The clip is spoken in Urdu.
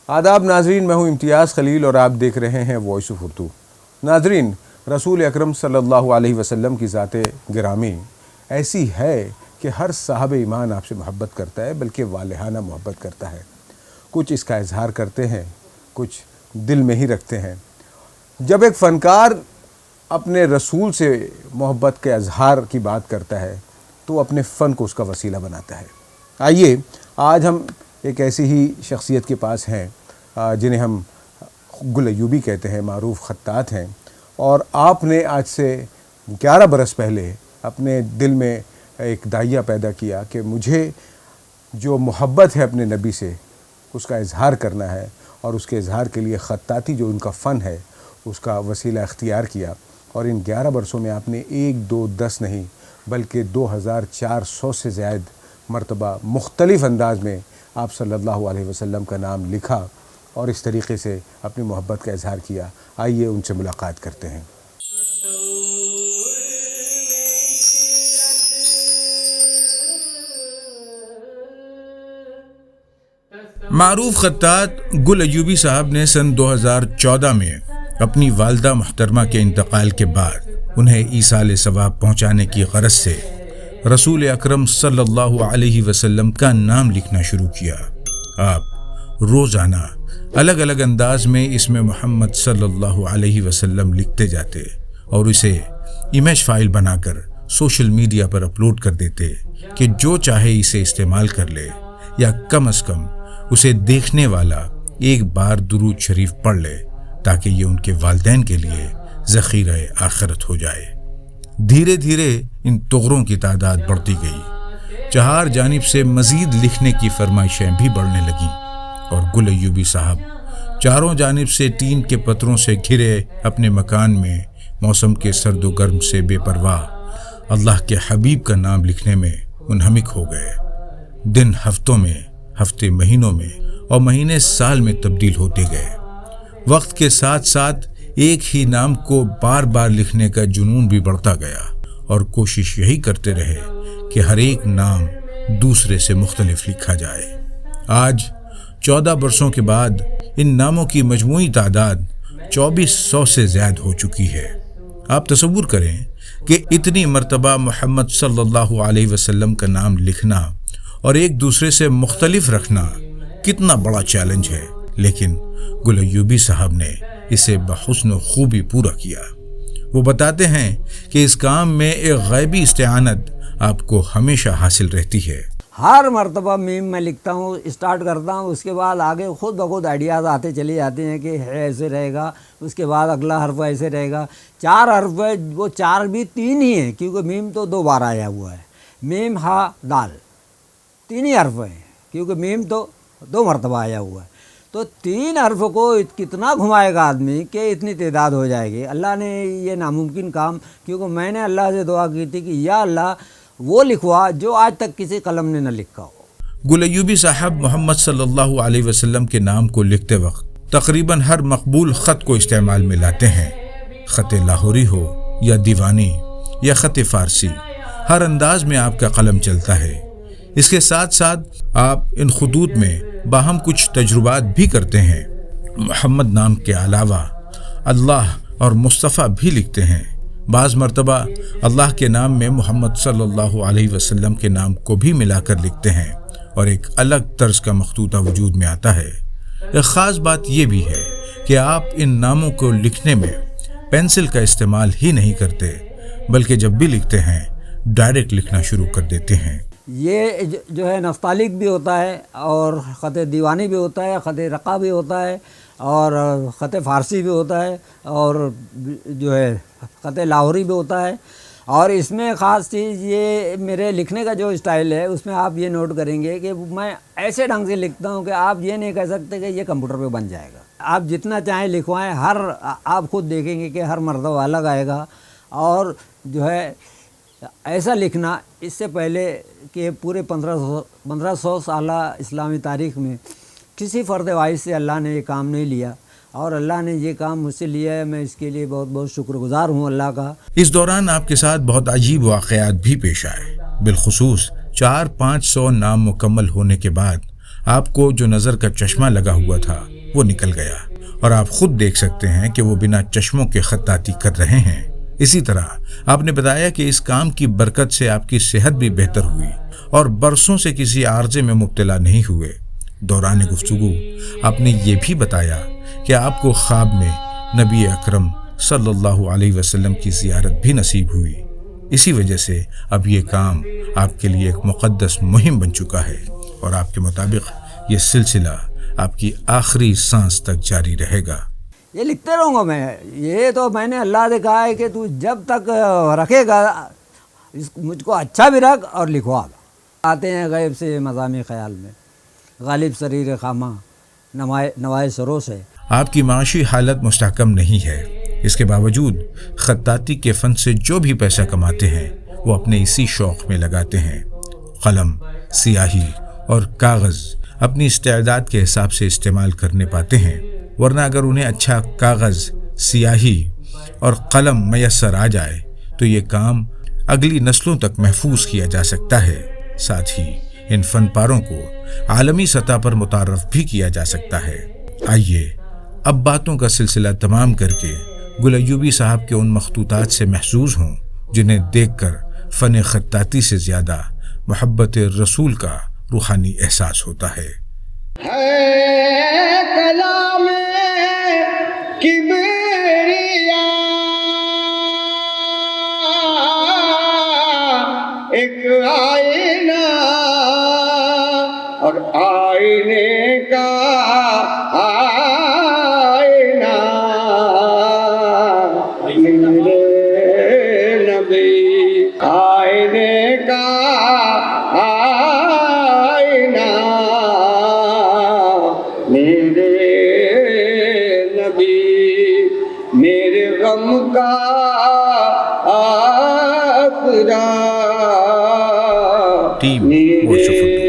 آداب ناظرین، میں ہوں امتیاز خلیل اور آپ دیکھ رہے ہیں وائس آف اردو۔ ناظرین، رسول اکرم صلی اللہ علیہ وسلم کی ذات گرامی ایسی ہے کہ ہر صاحب ایمان آپ سے محبت کرتا ہے، بلکہ والہانہ محبت کرتا ہے۔ کچھ اس کا اظہار کرتے ہیں، کچھ دل میں ہی رکھتے ہیں۔ جب ایک فنکار اپنے رسول سے محبت کے اظہار کی بات کرتا ہے تو اپنے فن کو اس کا وسیلہ بناتا ہے۔ آئیے آج ہم ایک ایسی ہی شخصیت کے پاس ہیں جنہیں ہم گل ایوبی کہتے ہیں، معروف خطاط ہیں، اور آپ نے آج سے 11 برس پہلے اپنے دل میں ایک داعیہ پیدا کیا کہ مجھے جو محبت ہے اپنے نبی سے اس کا اظہار کرنا ہے، اور اس کے اظہار کے لیے خطاطی جو ان کا فن ہے اس کا وسیلہ اختیار کیا، اور ان 11 برسوں میں آپ نے 1 2 10 نہیں بلکہ 2400 سے زائد مرتبہ مختلف انداز میں آپ صلی اللہ علیہ وسلم کا نام لکھا اور اس طریقے سے اپنی محبت کا اظہار کیا۔ آئیے ان سے ملاقات کرتے ہیں۔ معروف خطاط گل ایوبی صاحب نے سن 2014 میں اپنی والدہ محترمہ کے انتقال کے بعد انہیں ایصال ثواب پہنچانے کی غرض سے رسول اکرم صلی اللہ علیہ وسلم کا نام لکھنا شروع کیا۔ آپ روزانہ الگ الگ انداز میں اس میں محمد صلی اللہ علیہ وسلم لکھتے جاتے اور اسے امیج فائل بنا کر سوشل میڈیا پر اپلوڈ کر دیتے کہ جو چاہے اسے استعمال کر لے، یا کم از کم اسے دیکھنے والا ایک بار درود شریف پڑھ لے تاکہ یہ ان کے والدین کے لیے ذخیرہ آخرت ہو جائے۔ دھیرے دھیرے ان تغروں کی تعداد بڑھتی گئی، چہار جانب سے مزید لکھنے کی فرمائشیں بھی بڑھنے لگیں، اور گل ایوبی صاحب چاروں جانب سے ٹین کے پتروں سے گھرے اپنے مکان میں موسم کے سرد و گرم سے بے پرواہ اللہ کے حبیب کا نام لکھنے میں منہمک ہو گئے۔ دن ہفتوں میں، ہفتے مہینوں میں، اور مہینے سال میں تبدیل ہوتے گئے۔ وقت کے ساتھ ساتھ ایک ہی نام کو بار بار لکھنے کا جنون بھی بڑھتا گیا، اور کوشش یہی کرتے رہے کہ ہر ایک نام دوسرے سے مختلف لکھا جائے۔ آج 14 برسوں کے بعد ان ناموں کی مجموعی تعداد 2400 سے زائد ہو چکی ہے۔ آپ تصور کریں کہ اتنی مرتبہ محمد صلی اللہ علیہ وسلم کا نام لکھنا اور ایک دوسرے سے مختلف رکھنا کتنا بڑا چیلنج ہے، لیکن گل ایوبی صاحب نے اسے بحسن و خوبی پورا کیا۔ وہ بتاتے ہیں کہ اس کام میں ایک غیبی استعانت آپ کو ہمیشہ حاصل رہتی ہے۔ ہر مرتبہ میم میں لکھتا ہوں، اسٹارٹ کرتا ہوں، اس کے بعد آگے خود بخود آئیڈیاز آتے چلے جاتے ہیں کہ ہے ایسے رہے گا، اس کے بعد اگلا حرف ایسے رہے گا۔ 4 حرف ہے، وہ 4 بھی 3 ہی ہیں، کیونکہ میم تو 2 بار آیا ہوا ہے۔ میم ہا دال 3 ہی حرف ہیں، کیونکہ میم تو 2 مرتبہ آیا ہوا ہے۔ تو 3 حرف کو کتنا گھمائے گا آدمی کہ اتنی تعداد ہو جائے گی۔ اللہ نے یہ ناممکن کام، کیونکہ میں نے اللہ سے دعا کی تھی کہ یا اللہ وہ لکھوا جو آج تک کسی قلم نے نہ لکھا ہو۔ گل ایوبی صاحب محمد صلی اللہ علیہ وسلم کے نام کو لکھتے وقت تقریباً ہر مقبول خط کو استعمال میں لاتے ہیں، خط لاہوری ہو یا دیوانی یا خط فارسی، ہر انداز میں آپ کا قلم چلتا ہے۔ اس کے ساتھ ساتھ آپ ان خطوط میں باہم کچھ تجربات بھی کرتے ہیں۔ محمد نام کے علاوہ اللہ اور مصطفیٰ بھی لکھتے ہیں۔ بعض مرتبہ اللہ کے نام میں محمد صلی اللہ علیہ وسلم کے نام کو بھی ملا کر لکھتے ہیں، اور ایک الگ طرز کا مخطوطہ وجود میں آتا ہے۔ ایک خاص بات یہ بھی ہے کہ آپ ان ناموں کو لکھنے میں پینسل کا استعمال ہی نہیں کرتے، بلکہ جب بھی لکھتے ہیں ڈائریکٹ لکھنا شروع کر دیتے ہیں۔ یہ جو ہے نستعلیق بھی ہوتا ہے، اور خط دیوانی بھی ہوتا ہے، خط رقا بھی ہوتا ہے، اور خط فارسی بھی ہوتا ہے، اور جو ہے خط لاہوری بھی ہوتا ہے۔ اور اس میں خاص چیز یہ میرے لکھنے کا جو اسٹائل ہے، اس میں آپ یہ نوٹ کریں گے کہ میں ایسے ڈھنگ سے لکھتا ہوں کہ آپ یہ نہیں کہہ سکتے کہ یہ کمپیوٹر پہ بن جائے گا۔ آپ جتنا چاہیں لکھوائیں، ہر آپ خود دیکھیں گے کہ ہر مرتبہ الگ آئے گا۔ اور جو ہے ایسا لکھنا، اس سے پہلے کہ پورے 1500 سالہ اسلامی تاریخ میں کسی فرد واحد سے اللہ نے یہ کام نہیں لیا، اور اللہ نے یہ کام مجھ سے لیا ہے۔ میں اس کے لیے بہت بہت شکر گزار ہوں اللہ کا۔ اس دوران آپ کے ساتھ بہت عجیب واقعات بھی پیش آئے، بالخصوص 400-500 نام مکمل ہونے کے بعد آپ کو جو نظر کا چشمہ لگا ہوا تھا وہ نکل گیا، اور آپ خود دیکھ سکتے ہیں کہ وہ بنا چشموں کے خطاطی کر رہے ہیں۔ اسی طرح آپ نے بتایا کہ اس کام کی برکت سے آپ کی صحت بھی بہتر ہوئی اور برسوں سے کسی عارضے میں مبتلا نہیں ہوئے۔ دوران گفتگو آپ نے یہ بھی بتایا کہ آپ کو خواب میں نبی اکرم صلی اللہ علیہ وسلم کی زیارت بھی نصیب ہوئی۔ اسی وجہ سے اب یہ کام آپ کے لیے ایک مقدس مہم بن چکا ہے، اور آپ کے مطابق یہ سلسلہ آپ کی آخری سانس تک جاری رہے گا۔ یہ لکھتے رہوں گا میں، یہ تو میں نے اللہ سے کہا ہے کہ تو جب تک رکھے گا مجھ کو اچھا بھی رکھ اور لکھوا۔ آتے ہیں غیب سے مضامی خیال میں، غالب سریر خامہ نوائے سرو سے۔ آپ کی معاشی حالت مستحکم نہیں ہے، اس کے باوجود خطاطی کے فن سے جو بھی پیسہ کماتے ہیں وہ اپنے اسی شوق میں لگاتے ہیں۔ قلم، سیاہی اور کاغذ اپنی استعداد کے حساب سے استعمال کرنے پاتے ہیں، ورنہ اگر انہیں اچھا کاغذ، سیاہی اور قلم میسر آ جائے تو یہ کام اگلی نسلوں تک محفوظ کیا جا سکتا ہے۔ ساتھ ہی ان فن پاروں کو عالمی سطح پر متعارف بھی کیا جا سکتا ہے۔ آئیے اب باتوں کا سلسلہ تمام کر کے گل ایوبی صاحب کے ان مخطوطات سے محظوظ ہوں جنہیں دیکھ کر فن خطاطی سے زیادہ محبت رسول کا روحانی احساس ہوتا ہے۔ کلام کبریا ایک آئینہ اور آئینے کا آئینہ میرے نبی، آئینے کا آئینہ میرے نبی، میرے غم کا آسرا ٹیم وائس آف اردو۔